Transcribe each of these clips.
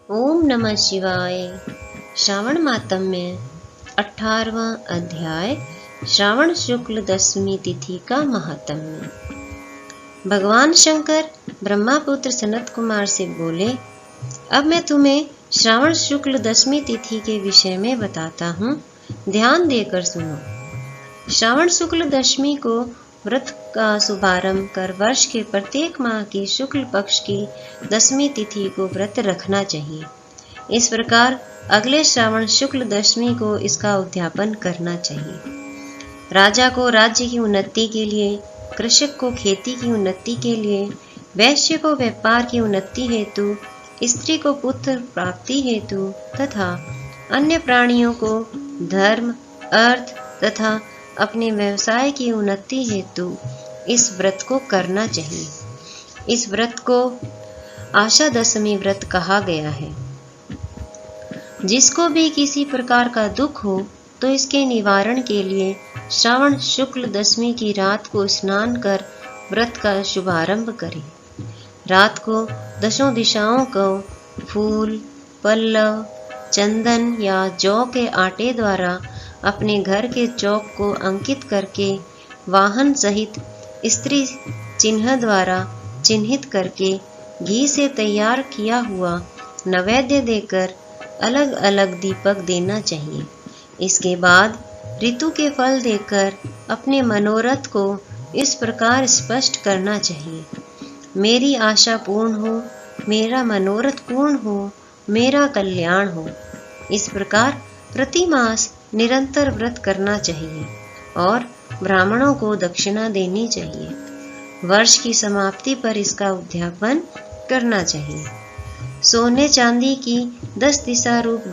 ओम नमः शिवाय। श्रावण मातम में 18वां अध्याय श्रावण शुक्ल दशमी तिथि का महात्म्य। भगवान शंकर ब्रह्मापुत्र सनत कुमार से बोले, अब मैं तुम्हें श्रावण शुक्ल दशमी तिथि के विषय में बताता हूँ, ध्यान देकर सुनो। श्रावण शुक्ल दशमी को व्रत का शुभारंभ कर वर्ष के प्रत्येक माह की शुक्ल पक्ष की दशमी तिथि को व्रत रखना चाहिए। इस प्रकार अगले श्रावण शुक्ल दशमी को इसका उद्यापन करना चाहिए। राजा को राज्य की उन्नति के लिए, कृषक को खेती की उन्नति के लिए, वैश्य को व्यापार की उन्नति हेतु, स्त्री को पुत्र प्राप्ति हेतु तथा अन्य प्राणियों को धर्म, अर्थ तथा अपने व्यवसाय की उन्नति हेतु इस व्रत को करना चाहिए। इस व्रत को आशा दशमी व्रत कहा गया है। जिसको भी किसी प्रकार का दुख हो तो इसके निवारण के लिए श्रावण शुक्ल दशमी की रात को स्नान कर व्रत का शुभारंभ करें। रात को दशों दिशाओं को फूल, पल्लव, चंदन या जौ के आटे द्वारा अपने घर के चौक को अंकित करके वाहन सहित स्त्री चिन्ह द्वारा चिन्हित करके घी से तैयार किया हुआ नैवेद्य देकर अलग अलग दीपक देना चाहिए। इसके बाद ऋतु के फल देकर अपने मनोरथ को इस प्रकार स्पष्ट करना चाहिए, मेरी आशा पूर्ण हो, मेरा मनोरथ पूर्ण हो, मेरा कल्याण हो। इस प्रकार प्रति मास निरंतर व्रत करना चाहिए और ब्राह्मणों को दक्षिणा देनी चाहिए। वर्ष की समाप्ति पर इसका उद्यापन करना चाहिए। सोने चांदी की 10 दिशा रूप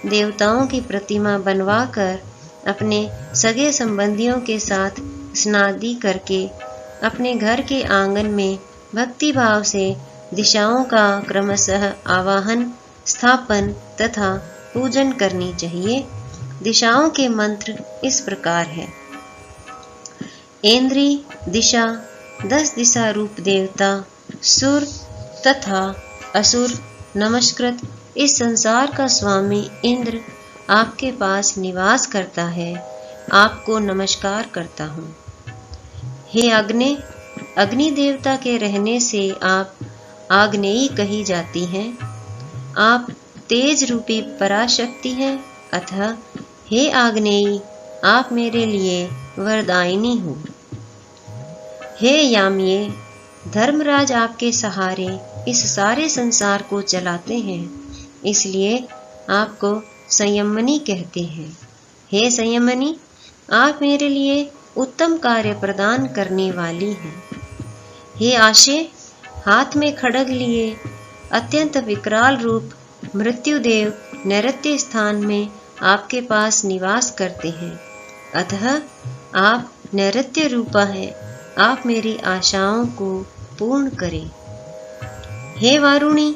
देवताओं की प्रतिमा बनवाकर अपने सगे संबंधियों के साथ स्नादि करके अपने घर के आंगन में भक्ति भाव से दिशाओं का क्रमशः आवाहन, स्थापन तथा पूजन करनी चाहिए। दिशाओं के मंत्र इस प्रकार है। ऐन्द्री दिशा 10 दिशा रूप देवता, सुर तथा असुर नमस्कृत इस संसार का स्वामी इंद्र आपके पास निवास करता है, आपको नमस्कार करता हूँ। हे अग्नि, अग्नि देवता के रहने से आप आग्नेयी कही जाती हैं। आप तेज रूपी पराशक्ति हैं, अतः हे आग्नेयी, आप मेरे लिए वरदायिनी हो। हे यामिये, धर्मराज आपके सहारे इस सारे संसार को चलाते हैं, इसलिए आपको संयमनी कहते हैं। हे संयमनी, आप मेरे लिए उत्तम कार्य प्रदान करने वाली हैं। हे आशे, हाथ में खड्ग लिए अत्यंत विकराल रूप मृत्युदेव नैऋत्य स्थान में आपके पास निवास करते हैं, अतः आप नैऋत्य रूपा हैं, आप मेरी आशाओं को पूर्ण करें। हे वारुणी,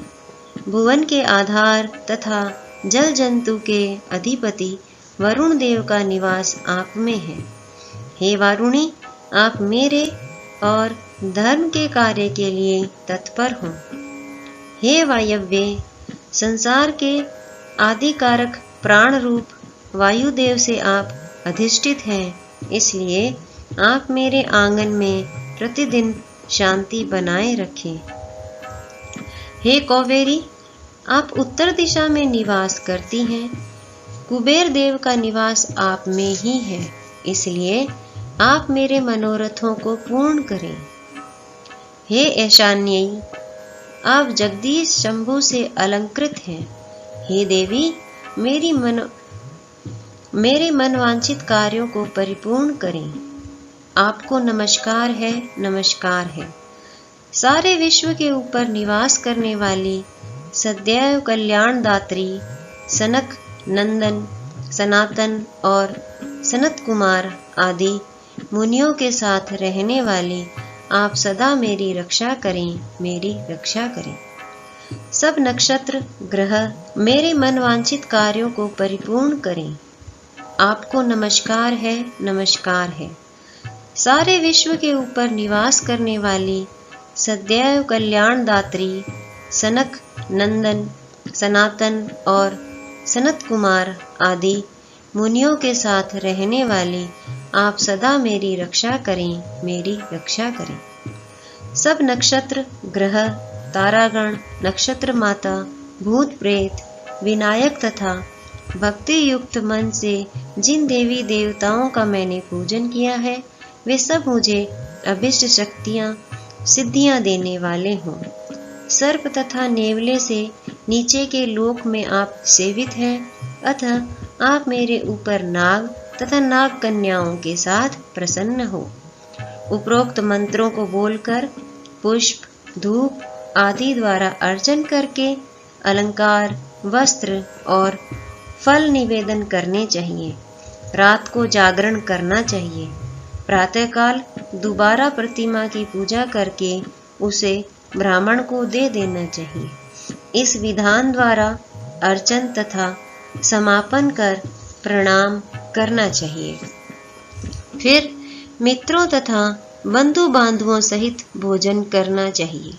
भुवन के आधार तथा जल जंतु के अधिपति वरुण देव का निवास आप में है। हे वारुणी, आप मेरे और धर्म के कार्य के लिए तत्पर हों। हे वायव्य, संसार के आदिकारक प्राण रूप वायुदेव से आप अधिष्ठित हैं, इसलिए आप मेरे आंगन में प्रतिदिन शांति बनाए रखें। हे कौवेरी, आप उत्तर दिशा में निवास करती हैं। कुबेर देव का निवास आप में ही है, इसलिए आप मेरे मनोरथों को पूर्ण करें। हे ईशान्यी, आप जगदीश शंभु से अलंकृत हैं। हे देवी, मेरे मनवांछित कार्यों को परिपूर्ण करें। आपको नमस्कार है, नमस्कार है। सारे विश्व के ऊपर निवास करने वाली सदैव कल्याणदात्री सनक, नंदन, सनातन और सनत कुमार आदि मुनियों के साथ रहने वाली आप सदा मेरी रक्षा करें, मेरी रक्षा करें। सब नक्षत्र ग्रह मेरे मनवांछित कार्यों को परिपूर्ण करें। आपको नमस्कार है, नमस्कार है। सारे विश्व के ऊपर निवास करने वाली सदैव कल्याणदात्री सनक, नंदन, सनातन और सनत कुमार आदि मुनियों के साथ रहने वाले आप सदा मेरी रक्षा करें, मेरी रक्षा करें। सब नक्षत्र, ग्रह, तारागण, नक्षत्र माता, भूत प्रेत, विनायक तथा भक्ति युक्त मन से जिन देवी देवताओं का मैंने पूजन किया है, वे सब मुझे अभिष्ट शक्तियां, सिद्धियां देने वाले हों। सर्प तथा नेवले से नीचे के लोक में आप सेवित हैं, अतः आप मेरे ऊपर नाग तथा नाग कन्याओं के साथ प्रसन्न हो। उपरोक्त मंत्रों को बोलकर पुष्प, धूप आदि द्वारा अर्चन करके अलंकार, वस्त्र और फल निवेदन करने चाहिए। रात को जागरण करना चाहिए। प्रातःकाल दोबारा प्रतिमा की पूजा करके उसे ब्राह्मण को दे देना चाहिए। इस विधान द्वारा अर्चन तथा समापन कर प्रणाम करना चाहिए। फिर मित्रों तथा बंधु बांधवों सहित भोजन करना चाहिए।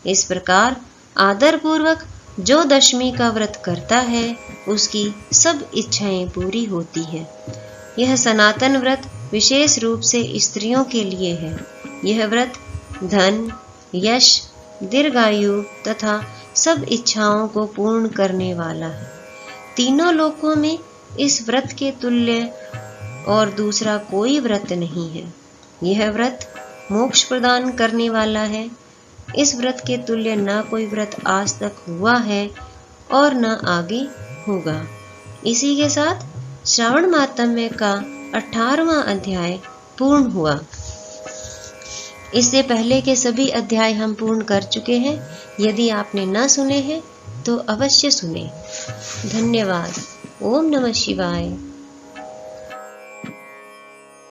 इस प्रकार आदर पूर्वक जो दशमी का व्रत करता है उसकी सब इच्छाएं पूरी होती है। यह सनातन व्रत विशेष रूप से स्त्रियों के लिए है। यह व्रत धन, यश, दीर्घायु तथा सब इच्छाओं को पूर्ण करने वाला है। तीनों लोकों में इस व्रत के तुल्य और दूसरा कोई व्रत नहीं है। यह व्रत मोक्ष प्रदान करने वाला है। इस व्रत के तुल्य न कोई व्रत आज तक हुआ है और न आगे होगा। इसी के साथ श्रावण मातम्य का 18वां अध्याय पूर्ण हुआ। इससे पहले के सभी अध्याय हम पूर्ण कर चुके हैं। यदि आपने न सुने हैं तो अवश्य सुने। धन्यवाद। ओम नमः शिवाय।